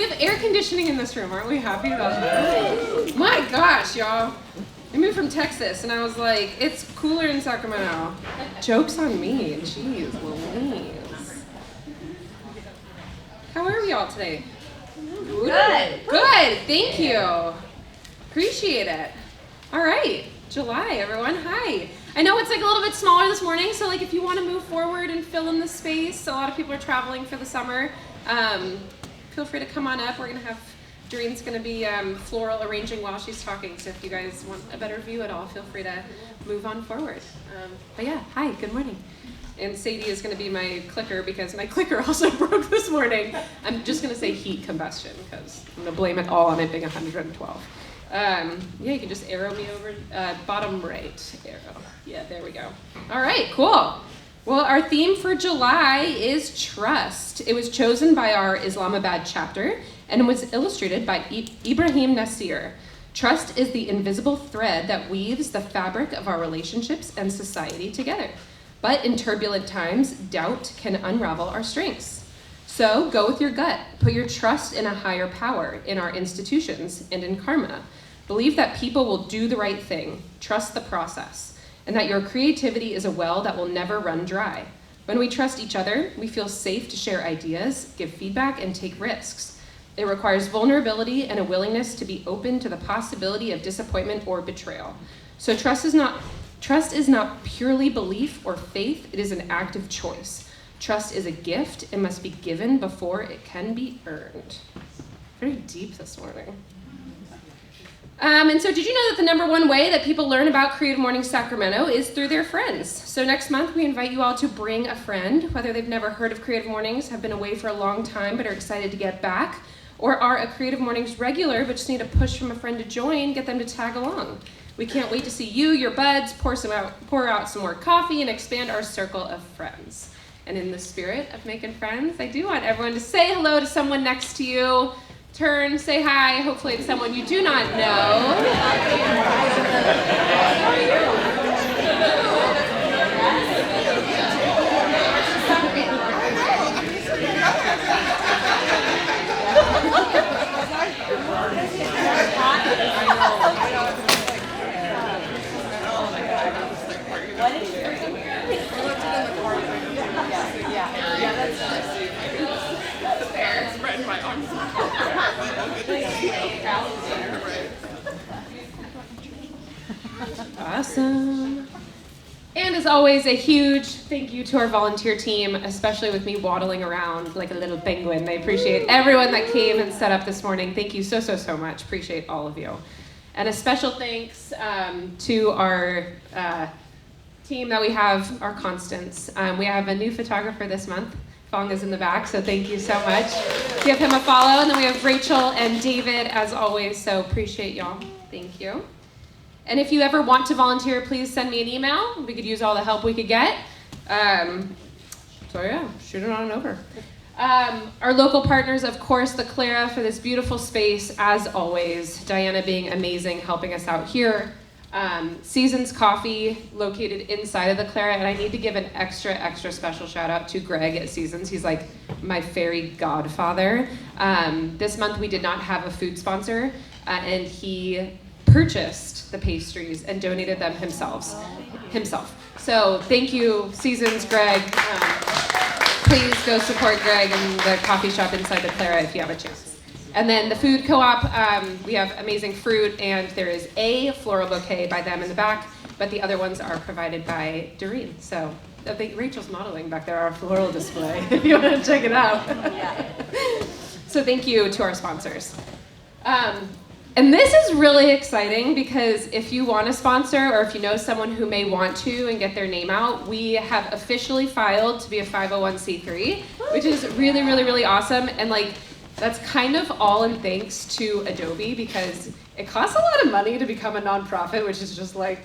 we have air conditioning in this room. Aren't we happy about that? My gosh, y'all. I moved from Texas, and I was like, it's cooler in Sacramento. Joke's on me. Jeez Louise. How are we all today? Good. Good. Thank you. Appreciate it. All right. July, everyone. Hi. I know it's like a little bit smaller this morning, so like if you want to move forward and fill in the space, a lot of people are traveling for the summer. Feel free to come on up. We're going to have, Doreen's going to be Floral arranging while she's talking, so if you guys want a better view at all, feel free to move on forward. But yeah, hi, good morning. And Sadie is going to be my clicker because my clicker also broke this morning. I'm just going to say heat combustion because I'm going to blame it all on it being 112. Yeah, you can just arrow me over, bottom right arrow. Yeah, there we go. All right, cool. Well, our theme for July is trust. It was chosen by our Islamabad chapter and was illustrated by Ibrahim Nasir. Trust is the invisible thread that weaves the fabric of our relationships and society together. But in turbulent times, doubt can unravel our strengths. So go with your gut. Put your trust in a higher power, in our institutions, and in karma. Believe that people will do the right thing. Trust the process. And that your creativity is a well that will never run dry. When we trust each other, we feel safe to share ideas, give feedback, and take risks. It requires vulnerability and a willingness to be open to the possibility of disappointment or betrayal. So trust is not purely belief or faith, it is an active choice. Trust is a gift, it must be given before it can be earned. Very deep this morning. And so did you know that the number one way that people learn about Creative Mornings Sacramento is through their friends? So next month we invite you all to bring a friend, whether they've never heard of Creative Mornings, have been away for a long time but are excited to get back, or are a Creative Mornings regular but just need a push from a friend to join, get them to tag along. We can't wait to see you, your buds, pour out some more coffee and expand our circle of friends. And in the spirit of making friends, I do want everyone to say hello to someone next to you. Turn, say hi, hopefully to someone you do not know. Awesome. And as always, a huge thank you to our volunteer team, especially with me waddling around like a little penguin. I appreciate everyone that came and set up this morning. Thank you so, so, so much. Appreciate all of you. And a special thanks to our team that we have, our constants. We have a new photographer this month. Fong is in the back, so thank you so much. Give him a follow. And then we have Rachel and David, as always, so appreciate y'all. Thank you. And if you ever want to volunteer, please send me an email. We could use all the help we could get. So yeah, shoot it on over. Our local partners, of course, the Clara for this beautiful space, as always. Diana being amazing, helping us out here. Seasons Coffee, located inside of the Clara, and I need to give an extra special shout out to Greg at Seasons. He's like my fairy godfather. This month we did not have a food sponsor, and he purchased the pastries and donated them himself. So thank you, Seasons, Greg. Please go support Greg and the coffee shop inside the Clara if you have a chance. And then the food co-op, we have amazing fruit, and there is a floral bouquet by them in the back, but the other ones are provided by Doreen. So I think Rachel's modeling back there, our floral display, if you want to check it out. So thank you to our sponsors. And this is really exciting because if you want to sponsor or if you know someone who may want to and get their name out, we have officially filed to be a 501c3, which is really, really, really awesome. And like, that's kind of all in thanks to Adobe because it costs a lot of money to become a nonprofit, which is just like,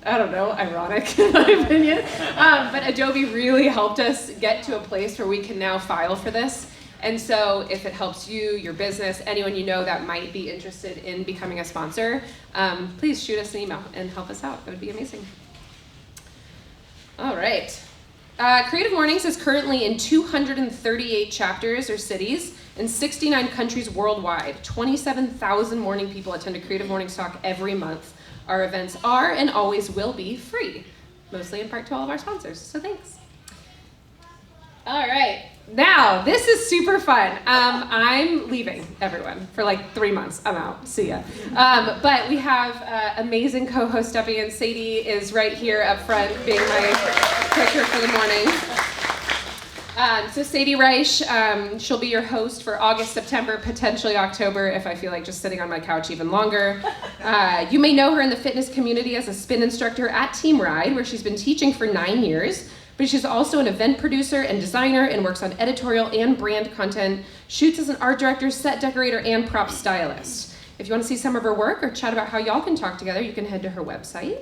I don't know, ironic in my opinion. But Adobe really helped us get to a place where we can now file for this. And so if it helps you, your business, anyone you know that might be interested in becoming a sponsor, please shoot us an email and help us out. That would be amazing. All right. Creative Mornings is currently in 238 chapters or cities in 69 countries worldwide. 27,000 morning people attend a Creative Mornings talk every month. Our events are and always will be free, mostly in part to all of our sponsors, so thanks. All right, now this is super fun. I'm leaving, everyone, for like 3 months. I'm out, see ya. But we have amazing co-host stepping in. Sadie is right here up front being my coacher for the morning. So Sadie Reich, she'll be your host for August, September, potentially October if I feel like just sitting on my couch even longer. You may know her in the fitness community as a spin instructor at Team Ride, where she's been teaching for 9 years. But she's also an event producer and designer and works on editorial and brand content, shoots as an art director, set decorator, and prop stylist. If you want to see some of her work or chat about how y'all can talk together, you can head to her website.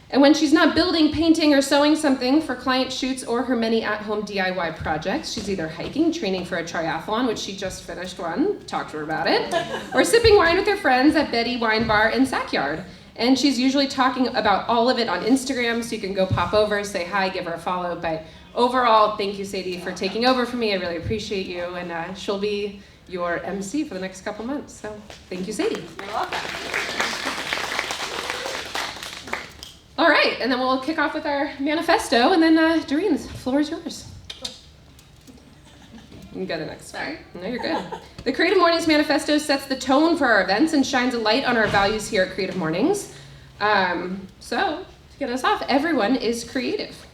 And when she's not building, painting, or sewing something for client shoots or her many at-home DIY projects, she's either hiking, training for a triathlon, which she just finished one, talked to her about it, or sipping wine with her friends at Betty Wine Bar in Sackyard. And she's usually talking about all of it on Instagram, so you can go pop over, say hi, give her a follow. But overall, thank you, Sadie, for taking over for me. I really appreciate you, and she'll be your MC for the next couple months. So thank you, Sadie. You're welcome. All right, and then we'll kick off with our manifesto, and then Doreen, the floor is yours. You can go to the next. Sorry. No, you're good. The Creative Mornings Manifesto sets the tone for our events and shines a light on our values here at Creative Mornings. So, to get us off, everyone is creative.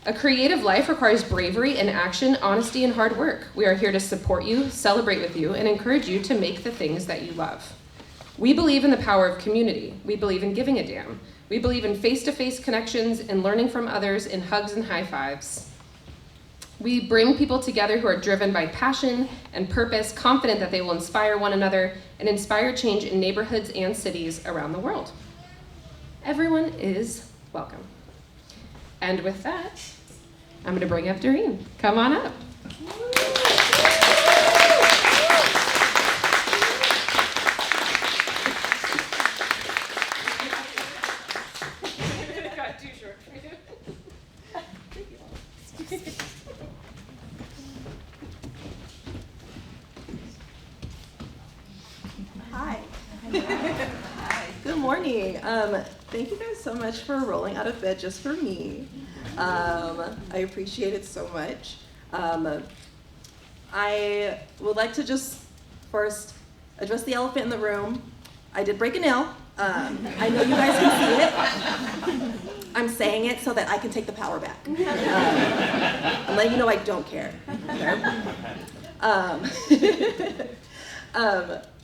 A creative life requires bravery and action, honesty, and hard work. We are here to support you, celebrate with you, and encourage you to make the things that you love. We believe in the power of community. We believe in giving a damn. We believe in face-to-face connections and learning from others in hugs and high fives. We bring people together who are driven by passion and purpose, confident that they will inspire one another and inspire change in neighborhoods and cities around the world. Everyone is welcome. And with that, I'm going to bring up Doreen. Come on up. Got too short for you. Hi. Good morning. Thank you guys so much for rolling out of bed just for me. I appreciate it so much. I would like to just first address the elephant in the room. I did break a nail. I know you guys can see it. I'm saying it so that I can take the power back. I'm letting you know I don't care. Okay?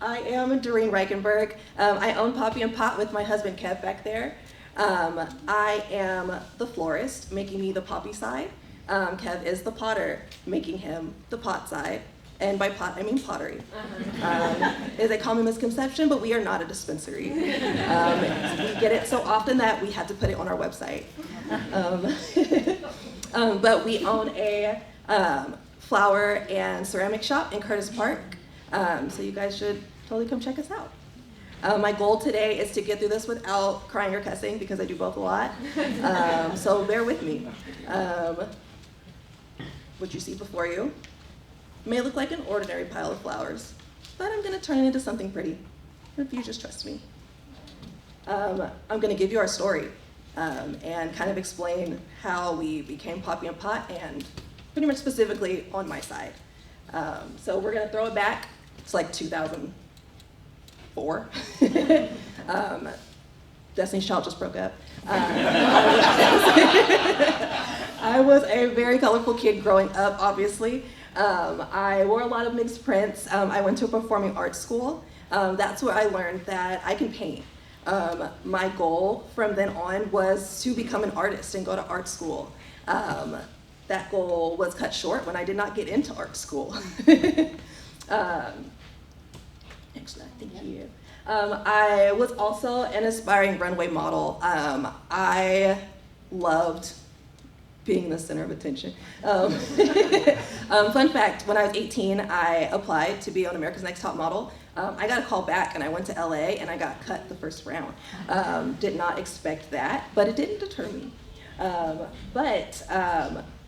I am Doreen Reichenberg. I own Poppy and Pot with my husband Kev back there. I am the florist, making me the poppy side. Kev is the potter, making him the pot side. And by pot, I mean pottery. It is a common misconception, but we are not a dispensary. We get it so often that we had to put it on our website. But we own a flower and ceramic shop in Curtis Park. So you guys should totally come check us out. My goal today is to get through this without crying or cussing because I do both a lot. So bear with me. What you see before you may look like an ordinary pile of flowers, but I'm gonna turn it into something pretty, if you just trust me. I'm gonna give you our story and kind of explain how we became Poppy and Pot and pretty much specifically on my side. So we're gonna throw it back. It's like 2004. Destiny's Child just broke up. I was a very colorful kid growing up, obviously. I wore a lot of mixed prints. I went to a performing arts school. That's where I learned that I can paint. My goal from then on was to become an artist and go to art school. That goal was cut short when I did not get into art school. Next slide, thank you. I was also an aspiring runway model. I loved being the center of attention. Fun fact, when I was 18, I applied to be on America's Next Top Model. I got a call back and I went to LA and I got cut the first round. Did not expect that, but it didn't deter me.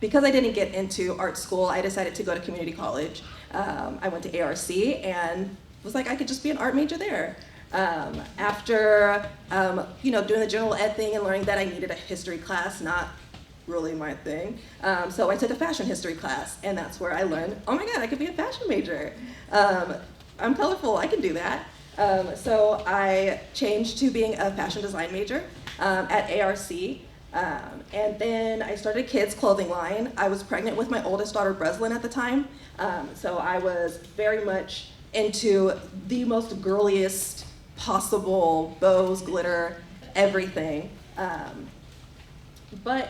Because I didn't get into art school, I decided to go to community college. I went to ARC and was like, I could just be an art major there. After doing the general ed thing and learning that I needed a history class, not really my thing. So I took a fashion history class, and that's where I learned, oh my God, I could be a fashion major. I'm colorful, I can do that. So I changed to being a fashion design major at ARC. And then I started a kids clothing line. I was pregnant with my oldest daughter, Breslin, at the time. So I was very much into the most girliest possible bows, glitter, everything. But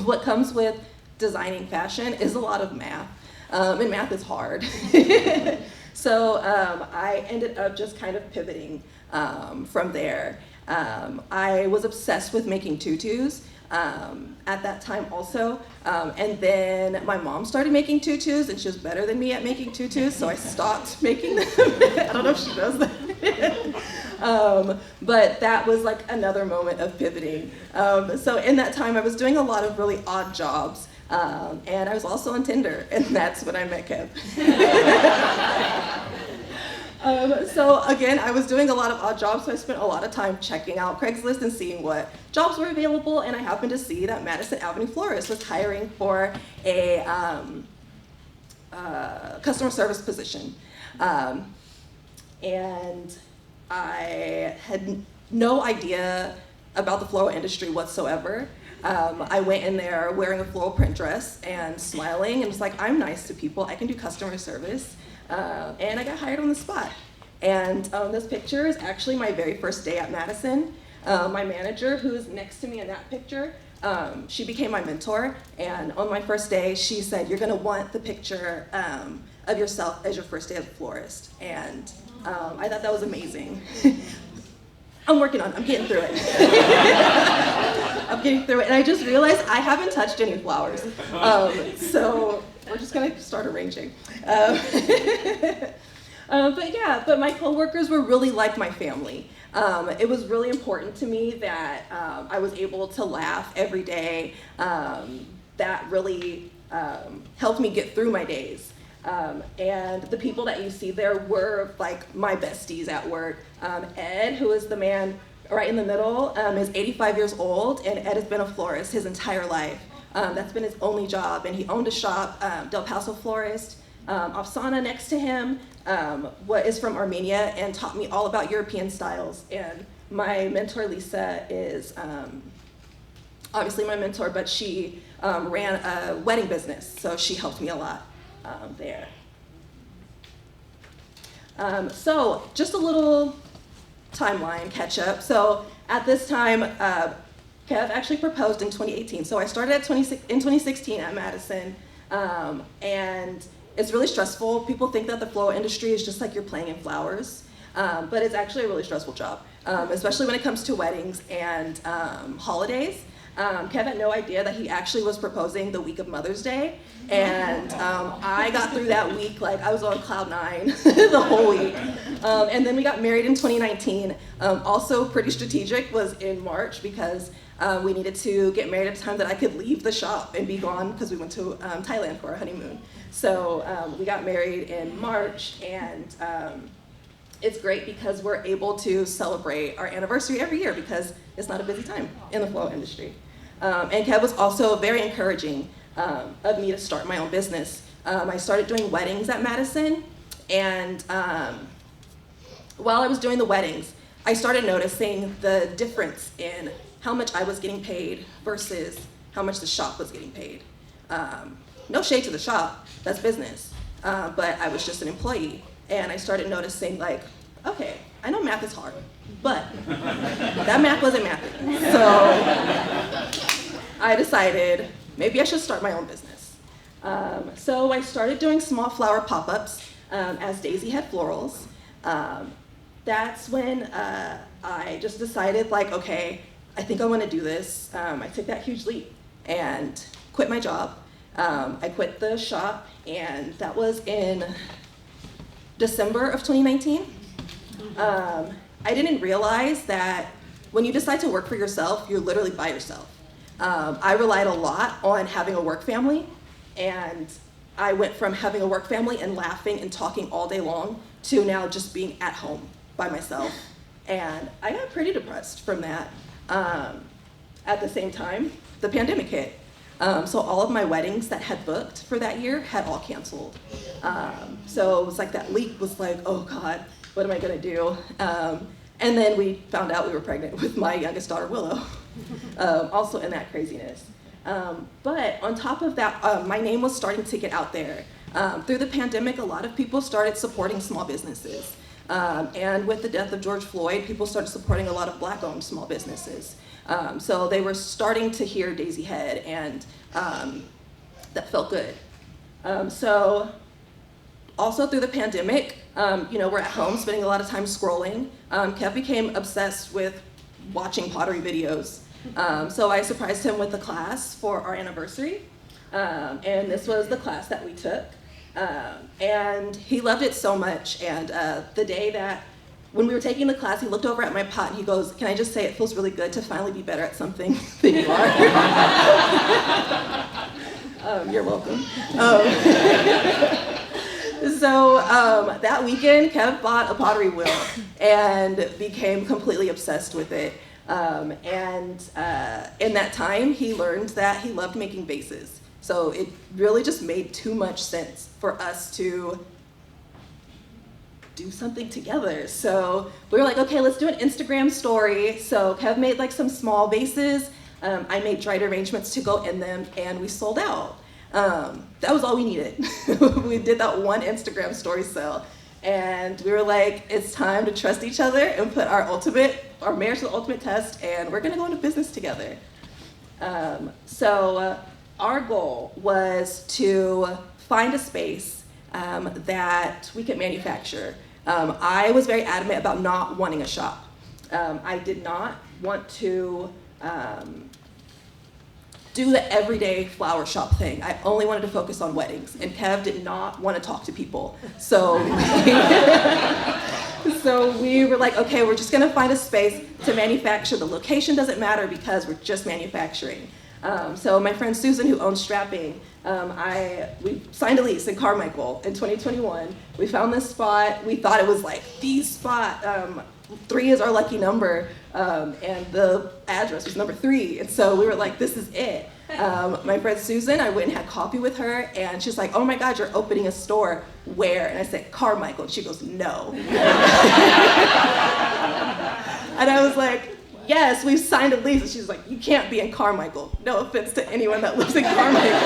what comes with designing fashion is a lot of math, and math is hard. So I ended up just kind of pivoting from there. I was obsessed with making tutus at that time also, and then my mom started making tutus, and she was better than me at making tutus, so I stopped making them. I don't know if she does that. But that was like another moment of pivoting. So in that time, I was doing a lot of really odd jobs, and I was also on Tinder, and that's when I met Kev. So again, I was doing a lot of odd jobs, so I spent a lot of time checking out Craigslist and seeing what jobs were available, and I happened to see that Madison Avenue Florist was hiring for a customer service position. And I had no idea about the floral industry whatsoever. I went in there wearing a floral print dress and smiling and was like, I'm nice to people, I can do customer service. And I got hired on the spot. And this picture is actually my very first day at Madison. My manager, who's next to me in that picture, she became my mentor. And on my first day, she said, you're gonna want the picture of yourself as your first day as a florist. And I thought that was amazing. I'm working on it, I'm getting through it. I'm getting through it, and I just realized I haven't touched any flowers. So we're just gonna start arranging. But my coworkers were really like my family. It was really important to me that I was able to laugh every day. That really helped me get through my days. And the people that you see there were like my besties at work. Ed, who is the man right in the middle, is 85 years old, and Ed has been a florist his entire life. That's been his only job, and he owned a shop, Del Paso Florist. Afsana next to him is from Armenia and taught me all about European styles. And my mentor, Lisa, is obviously my mentor, but she ran a wedding business, so she helped me a lot there. So just a little timeline catch up. So at this time, Kev actually proposed in 2018. So I started in 2016 at Madison, and it's really stressful. People think that the floral industry is just like you're playing in flowers, but it's actually a really stressful job, especially when it comes to weddings and holidays. Kev had no idea that he actually was proposing the week of Mother's Day, and I got through that week like I was on cloud 9 the whole week. And then we got married in 2019. Also pretty strategic was in March because we needed to get married at a time that I could leave the shop and be gone because we went to Thailand for our honeymoon. So we got married in March, and it's great because we're able to celebrate our anniversary every year because it's not a busy time in the floral industry. And Kev was also very encouraging of me to start my own business. I started doing weddings at Madison, and while I was doing the weddings, I started noticing the difference in how much I was getting paid versus how much the shop was getting paid. No shade to the shop, that's business, but I was just an employee, and I started noticing like, okay, I know math is hard, but that math wasn't mathing. So I decided maybe I should start my own business. So I started doing small flower pop-ups as Daisy had florals. That's when I just decided like, okay, I think I want to do this. I took that huge leap and quit my job. I quit the shop, and that was in December of 2019. I didn't realize that when you decide to work for yourself, you're literally by yourself. I relied a lot on having a work family, and I went from having a work family and laughing and talking all day long to now just being at home by myself. And I got pretty depressed from that. At the same time, the pandemic hit. So all of my weddings that had booked for that year had all canceled. So it was like that leap was like, oh God, what am I gonna do? And then we found out we were pregnant with my youngest daughter, Willow, also in that craziness. But on top of that, my name was starting to get out there. Through the pandemic, a lot of people started supporting small businesses. And with the death of George Floyd, people started supporting a lot of Black-owned small businesses. So they were starting to hear Daisy Head, and that felt good. So also through the pandemic, we're at home spending a lot of time scrolling. Kev became obsessed with watching pottery videos. So I surprised him with a class for our anniversary. And this was the class that we took. And he loved it so much. And the day that, when we were taking the class, he looked over at my pot and he goes, can I just say it feels really good to finally be better at something than you are? You're welcome. So that weekend, Kev bought a pottery wheel and became completely obsessed with it. And in that time, he learned that he loved making vases. So it really just made too much sense for us to do something together. So we were like, okay, let's do an Instagram story. So Kev made like some small vases. I made dried arrangements to go in them, and we sold out. That was all we needed. We did that one Instagram story sale, and we were like, it's time to trust each other and put our marriage to the ultimate test, and we're gonna go into business together. So our goal was to find a space that we could manufacture. I was very adamant about not wanting a shop. I did not want to do the everyday flower shop thing. I only wanted to focus on weddings, and Kev did not want to talk to people. So, so we were like, okay, we're just gonna find a space to manufacture. The location doesn't matter because we're just manufacturing. So my friend Susan, who owns Strapping, we signed a lease in Carmichael in 2021. We found this spot. We thought it was like the spot. 3 is our lucky number, and the address was number 3. And so we were like, this is it. My friend Susan, I went and had coffee with her, and she's like, oh my God, you're opening a store. Where? And I said, Carmichael. And she goes, no. And I was like, yes, we've signed a lease. And she's like, you can't be in Carmichael. No offense to anyone that lives in Carmichael.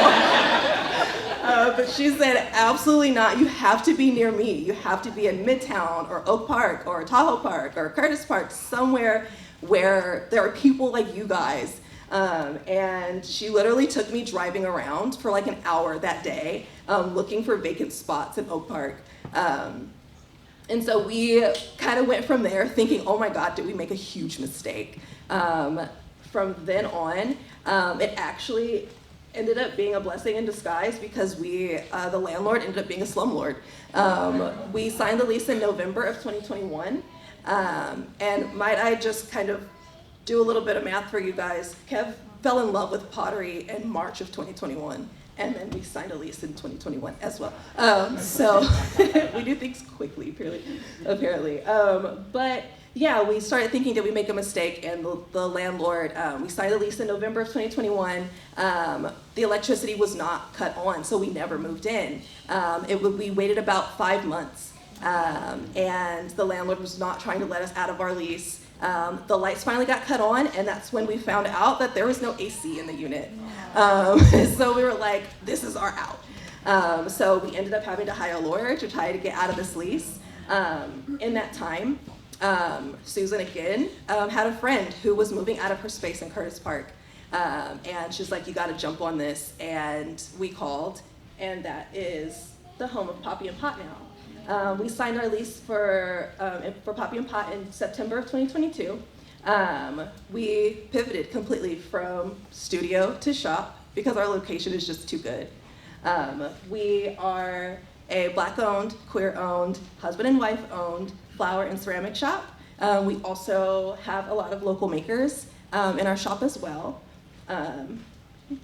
But she said, absolutely not. You have to be near me. You have to be in Midtown or Oak Park or Tahoe Park or Curtis Park, somewhere where there are people like you guys. And she literally took me driving around for like an hour that day, looking for vacant spots in Oak Park. And so we kind of went from there thinking, oh my God, did we make a huge mistake? From then on, it actually ended up being a blessing in disguise because the landlord ended up being a slumlord. We signed the lease in November of 2021. And might I just kind of do a little bit of math for you guys? Kev fell in love with pottery in March of 2021. And then we signed a lease in 2021 as well. So we do things quickly, apparently. But yeah, we started thinking, did we make a mistake? And the landlord, we signed a lease in November of 2021. The electricity was not cut on, so we never moved in. We waited about 5 months, and the landlord was not trying to let us out of our lease. The lights finally got cut on, and that's when we found out that there was no AC in the unit. So we were like, this is our out. So we ended up having to hire a lawyer to try to get out of this lease. In that time, Susan again had a friend who was moving out of her space in Curtis Park. And she's like, you gotta jump on this. And we called, and that is the home of Poppy and Pot now. We signed our lease for Poppy and Pot in September of 2022. We pivoted completely from studio to shop because our location is just too good. We are a Black-owned, queer-owned, husband and wife-owned flower and ceramic shop. We also have a lot of local makers in our shop as well.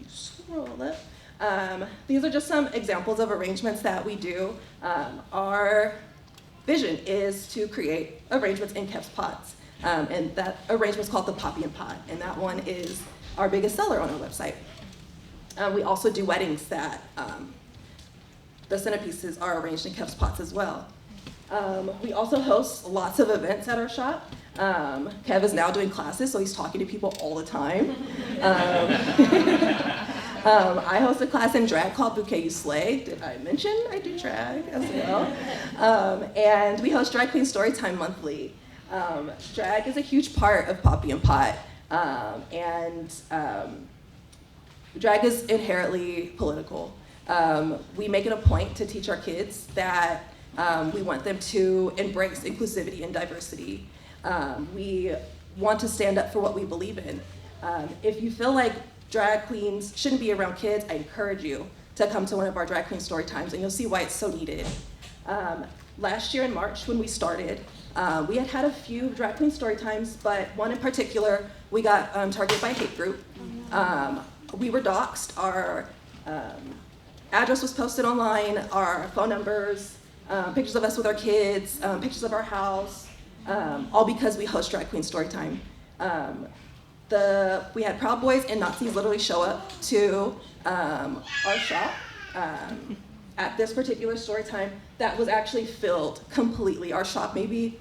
Scroll up. These are just some examples of arrangements that we do. Our vision is to create arrangements in Kev's pots. And that arrangement's called the Poppy and Pot, and that one is our biggest seller on our website. We also do weddings that the centerpieces are arranged in Kev's pots as well. We also host lots of events at our shop. Kev is now doing classes, so he's talking to people all the time. I host a class in drag called Bouquet You Slay. Did I mention I do drag as well? And we host Drag Queen Storytime monthly. Drag is a huge part of Poppy and Pot, and drag is inherently political. We make it a point to teach our kids that we want them to embrace inclusivity and diversity. We want to stand up for what we believe in. If you feel like drag queens shouldn't be around kids, I encourage you to come to one of our Drag Queen story times, and you'll see why it's so needed. Last year in March, when we started, we had a few Drag Queen story times, but one in particular, we got targeted by a hate group. We were doxxed. Our address was posted online, our phone numbers, pictures of us with our kids, pictures of our house, all because we host Drag Queen Storytime. We had Proud Boys and Nazis literally show up to our shop at this particular story time that was actually filled completely. Our shop, maybe,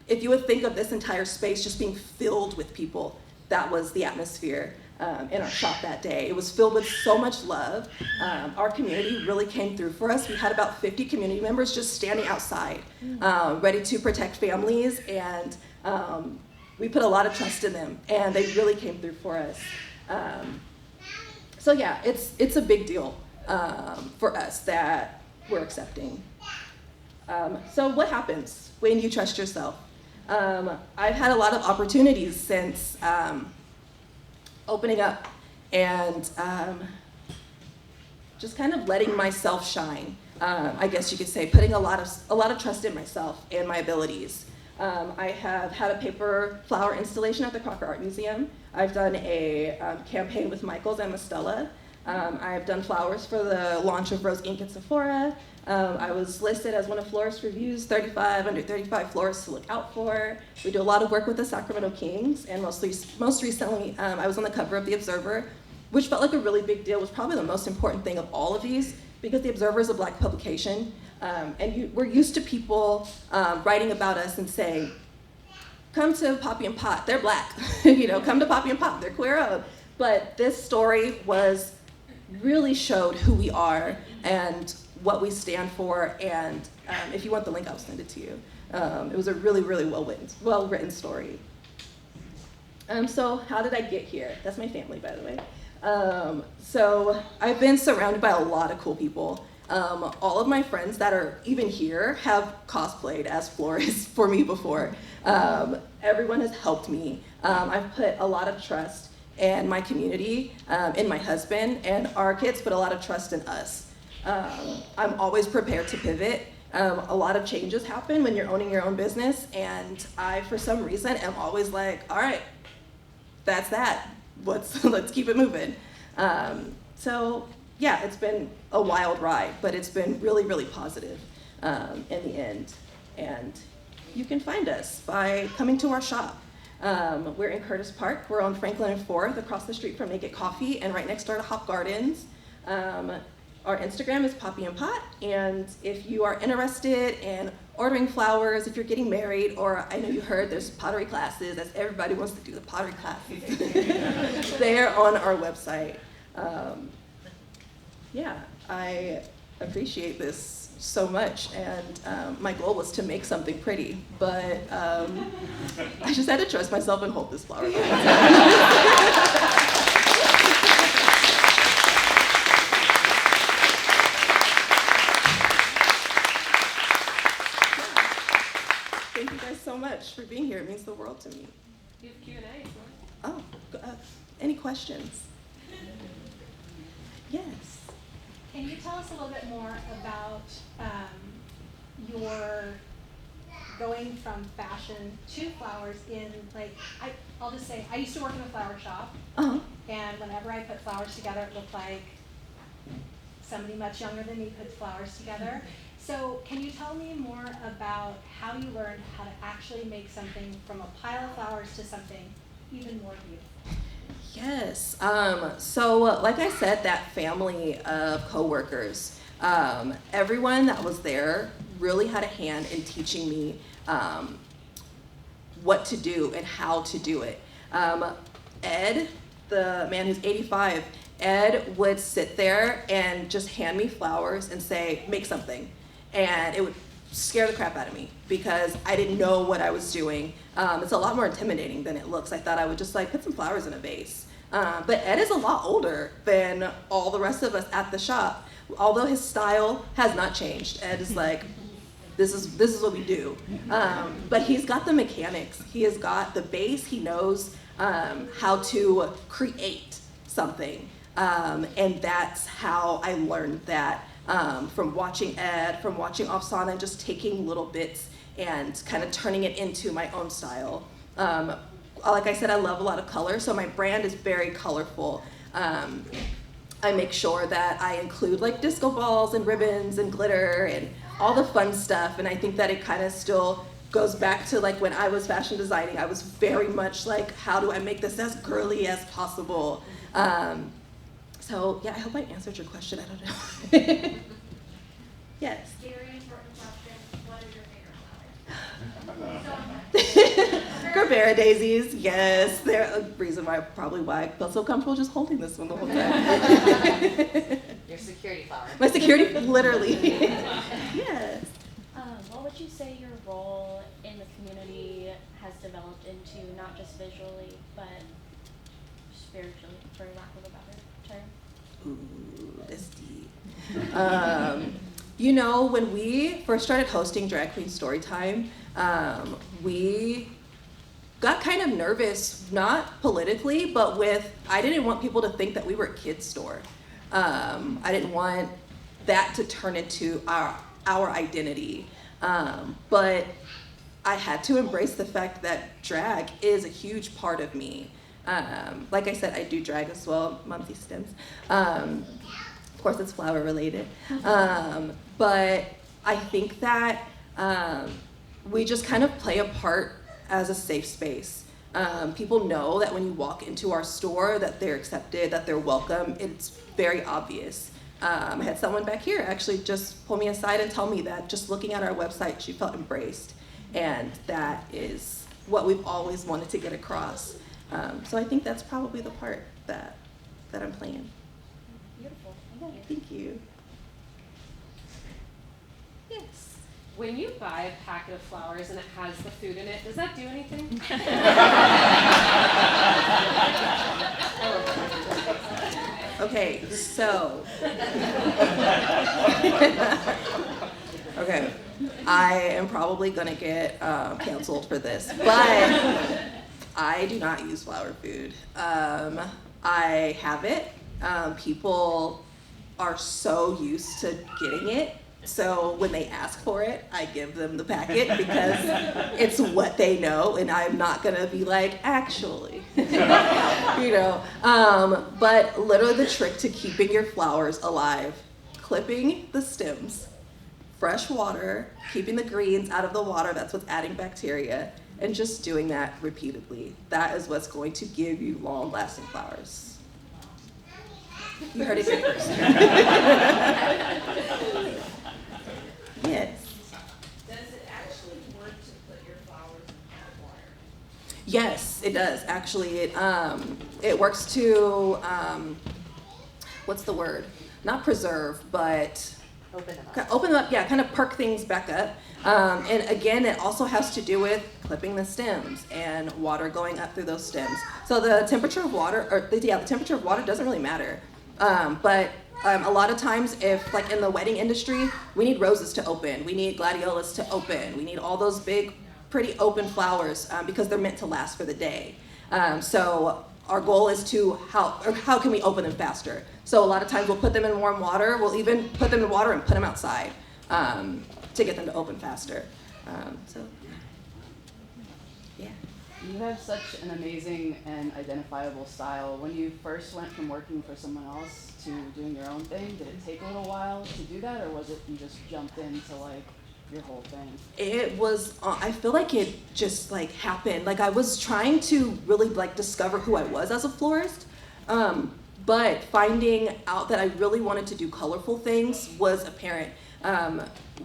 if you would think of this entire space just being filled with people, that was the atmosphere in our shop that day. It was filled with so much love. Our community really came through for us. We had about 50 community members just standing outside, ready to protect families, and we put a lot of trust in them, and they really came through for us. So yeah, it's a big deal for us that we're accepting. So what happens when you trust yourself? I've had a lot of opportunities since opening up and just kind of letting myself shine. I guess you could say, putting a lot of trust in myself and my abilities. I have had a paper flower installation at the Crocker Art Museum. I've done a campaign with Michaels and Mastella. I've done flowers for the launch of Rose Ink at Sephora. I was listed as one of Florist Review's 35 under 35 florists to look out for. We do a lot of work with the Sacramento Kings, and most recently, I was on the cover of The Observer, which felt like a really big deal. It was probably the most important thing of all of these, because The Observer is a Black publication, and we're used to people writing about us and saying, come to Poppy and Pot, they're Black. Come to Poppy and Pot, they're queer-owned. But this story really showed who we are and what we stand for, and if you want the link, I'll send it to you. It was a really, really well-written story. So how did I get here? That's my family, by the way. So I've been surrounded by a lot of cool people. All of my friends that are even here have cosplayed as florists for me before. Everyone has helped me. I've put a lot of trust in my community, in my husband, and our kids put a lot of trust in us. I'm always prepared to pivot. A lot of changes happen when you're owning your own business, and I, for some reason, am always like, all right, that's that. Let's keep it moving. So yeah, it's been a wild ride, but it's been really, really positive in the end. And you can find us by coming to our shop. We're in Curtis Park. We're on Franklin and 4th, across the street from Naked Coffee, and right next door to Hop Gardens. Our Instagram is Poppy and Pot, and if you are interested in ordering flowers, if you're getting married, or I know you heard there's pottery classes, as everybody wants to do the pottery classes, they're on our website. Yeah, I appreciate this so much, and my goal was to make something pretty, but I just had to trust myself and hold this flower. Thank you guys so much for being here. It means the world to me. You have Q&A. Oh, any questions? Yes. Can you tell us a little bit more about your going from fashion to flowers in, like, I'll just say, I used to work in a flower shop, Uh-huh. and whenever I put flowers together, it looked like somebody much younger than me put flowers together. So can you tell me more about how you learned how to actually make something from a pile of flowers to something even more beautiful? Yes. So like I said, that family of coworkers, everyone that was there really had a hand in teaching me what to do and how to do it. Ed, the man who's 85, Ed would sit there and just hand me flowers and say, make something. And it would scare the crap out of me because I didn't know what I was doing. It's a lot more intimidating than it looks. I thought I would just like put some flowers in a vase. But Ed is a lot older than all the rest of us at the shop. Although his style has not changed. Ed is like, this is what we do. But he's got the mechanics. He has got the base. He knows how to create something. And that's how I learned that from watching Ed, from watching Afsana, and just taking little bits and kind of turning it into my own style. Like I said, I love a lot of color, so my brand is very colorful. I make sure that I include like disco balls and ribbons and glitter and all the fun stuff, and I think that it kind of still goes back to like when I was fashion designing. I was very much like, how do I make this as girly as possible? So yeah, I hope I answered your question. I don't know. Yes. Very important question. What is your favorite flower? Gerbera daisies, yes. They're a reason why I felt so comfortable just holding this one the whole time. Your security flower. My security, literally. Yes. What would you say your role in the community has developed into, not just visually, but spiritually, for lack of a better term? Ooh, that's deep. You know, when we first started hosting Drag Queen Storytime, we got kind of nervous, not politically, but I didn't want people to think that we were a kid's store. I didn't want that to turn into our identity. But I had to embrace the fact that drag is a huge part of me. Like I said, I do drag as well, Mumsy Stems. Of course, it's flower related. But I think that we just kind of play a part as a safe space. People know that when you walk into our store that they're accepted, that they're welcome. It's very obvious. I had someone back here actually just pull me aside and tell me that just looking at our website, she felt embraced. And that is what we've always wanted to get across. So I think that's probably the part that I'm playing. Beautiful. Thank you. Yes. When you buy a packet of flowers and it has the food in it, does that do anything? Okay, so. Okay, I am probably gonna get canceled for this, but I do not use flower food. I have it. People are so used to getting it. So when they ask for it, I give them the packet because it's what they know, and I'm not gonna be like, actually, you know. But literally the trick to keeping your flowers alive, clipping the stems, fresh water, keeping the greens out of the water, that's what's adding bacteria, and just doing that repeatedly. That is what's going to give you long-lasting flowers. You heard it here first. Yes. Does it actually work to put your flowers in hot water? Yes, it does. Actually, it works to what's the word? Not preserve, but open them up. Yeah, kind of perk things back up. And again, it also has to do with clipping the stems and water going up through those stems. So the temperature of water, the temperature of water doesn't really matter. But a lot of times, if like in the wedding industry, we need roses to open, we need gladiolas to open, we need all those big, pretty open flowers because they're meant to last for the day. So our goal is to how can we open them faster? So a lot of times we'll put them in warm water. We'll even put them in water and put them outside to get them to open faster. So, yeah. You have such an amazing and identifiable style. When you first went from working for someone else to doing your own thing, did it take a little while to do that, or was it you just jumped into like your whole thing? It was, I feel like it just like happened. Like I was trying to really like discover who I was as a florist, but finding out that I really wanted to do colorful things was apparent.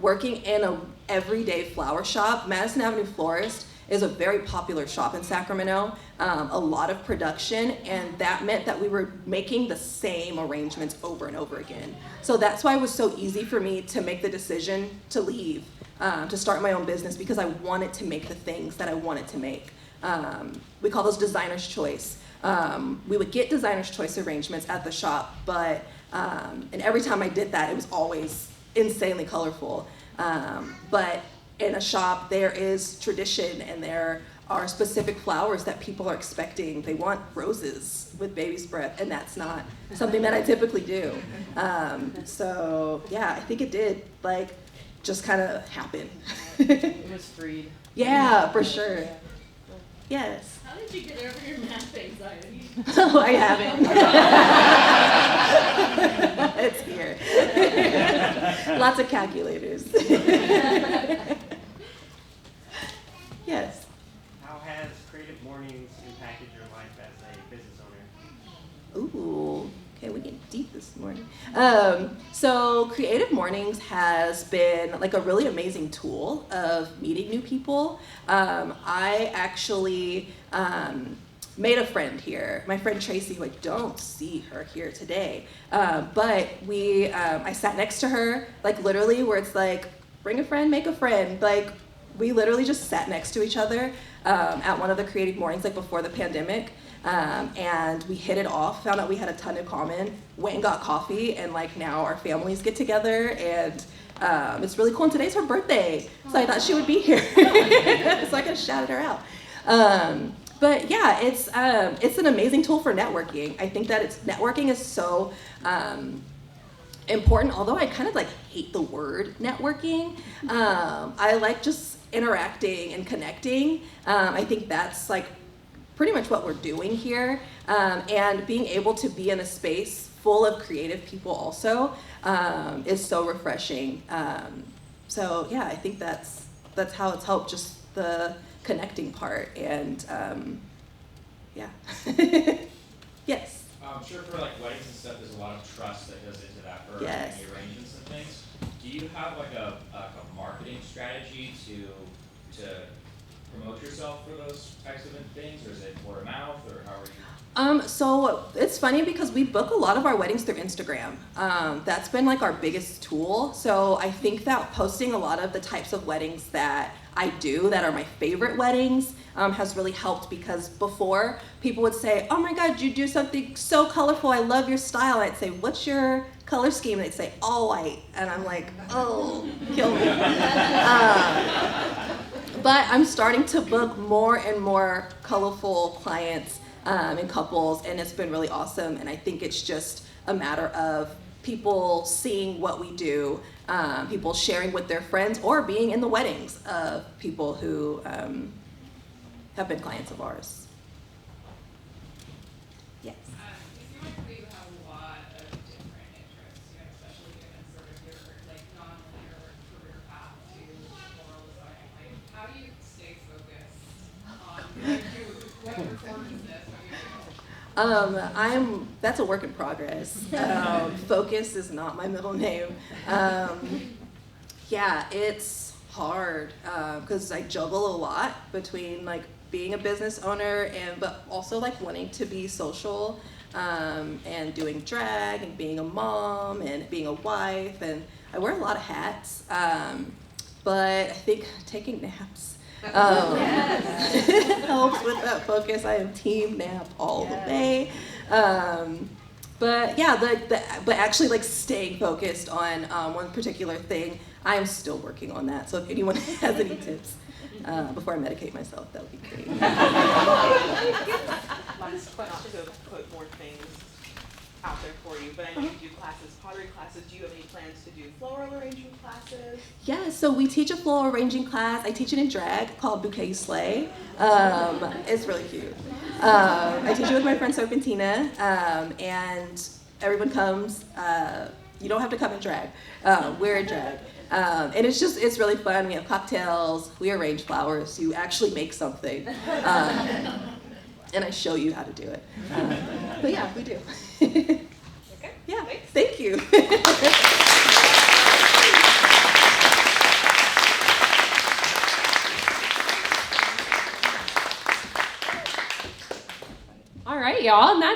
Working in a everyday flower shop, Madison Avenue Florist is a very popular shop in Sacramento, a lot of production, and that meant that we were making the same arrangements over and over again. So that's why it was so easy for me to make the decision to leave, to start my own business, because I wanted to make the things that I wanted to make. We call those designer's choice. We would get designer's choice arrangements at the shop, but, and every time I did that, it was always insanely colorful. But in a shop, there is tradition and there are specific flowers that people are expecting. They want roses with baby's breath, and that's not something that I typically do. So yeah, I think it did like just kind of happen. It was freed. Yeah, for sure. Yes. How did you get over your math anxiety? Oh, I haven't. It's here. Lots of calculators. Yes. How has Creative Mornings impacted your life as a business owner? Ooh, okay, we get deep this morning. So Creative Mornings has been like a really amazing tool of meeting new people. I actually made a friend here, my friend Tracy, who I don't see her here today, but I sat next to her, like literally where it's like, bring a friend, make a friend, like we literally just sat next to each other at one of the Creative Mornings, like before the pandemic, and we hit it off, found out we had a ton in common, went and got coffee, and like now our families get together, and it's really cool, and today's her birthday, so I thought she would be here, so I could have shouted her out. But yeah, it's an amazing tool for networking. I think that networking is so important, although I kind of like hate the word networking. I like just interacting and connecting. I think that's like pretty much what we're doing here. And being able to be in a space full of creative people also is so refreshing. So yeah, I think that's how it's helped, just the connecting part, and yeah. Yes. I'm sure for like weddings and stuff, there's a lot of trust that goes into that for Yes. the arrangements and things. Do you have like a marketing strategy to promote yourself for those types of things, or is it word of mouth, or how are you? So it's funny because we book a lot of our weddings through Instagram. That's been like our biggest tool. So I think that posting a lot of the types of weddings that I do that are my favorite weddings has really helped, because before people would say, oh my God, you do something so colorful, I love your style. And I'd say, what's your color scheme? And they'd say, all white. And I'm like, oh, kill me. But I'm starting to book more and more colorful clients and couples, and it's been really awesome. And I think it's just a matter of people seeing what we do, people sharing with their friends, or being in the weddings of people who have been clients of ours. Yes. You seem like you have a lot of different interests, especially given sort of your like non-linear career path to floral design. Like, how do you stay focused on what performance is this? That's a work in progress. Focus is not my middle name. Yeah, it's hard because I juggle a lot between like being a business owner but also like wanting to be social and doing drag and being a mom and being a wife, and I wear a lot of hats. But I think taking naps helps with that focus. I am team nap all the way. But yeah, but actually like staying focused on one particular thing, I am still working on that. So if anyone has any tips before I medicate myself, that would be great. Last question. To put more things out there for you, but I know you do classes, pottery classes. Do you have any plans to do floral arrangement classes? Yeah, so we teach a floral arranging class. I teach it in drag called Bouquet Slay. It's really cute. I teach it with my friend Serpentina, and everyone comes. You don't have to come in drag. We're in drag. And it's really fun. We have cocktails, we arrange flowers, you actually make something. And I show you how to do it. But yeah, we do. Okay. Yeah, Thanks. thank you. All right, y'all. Nice.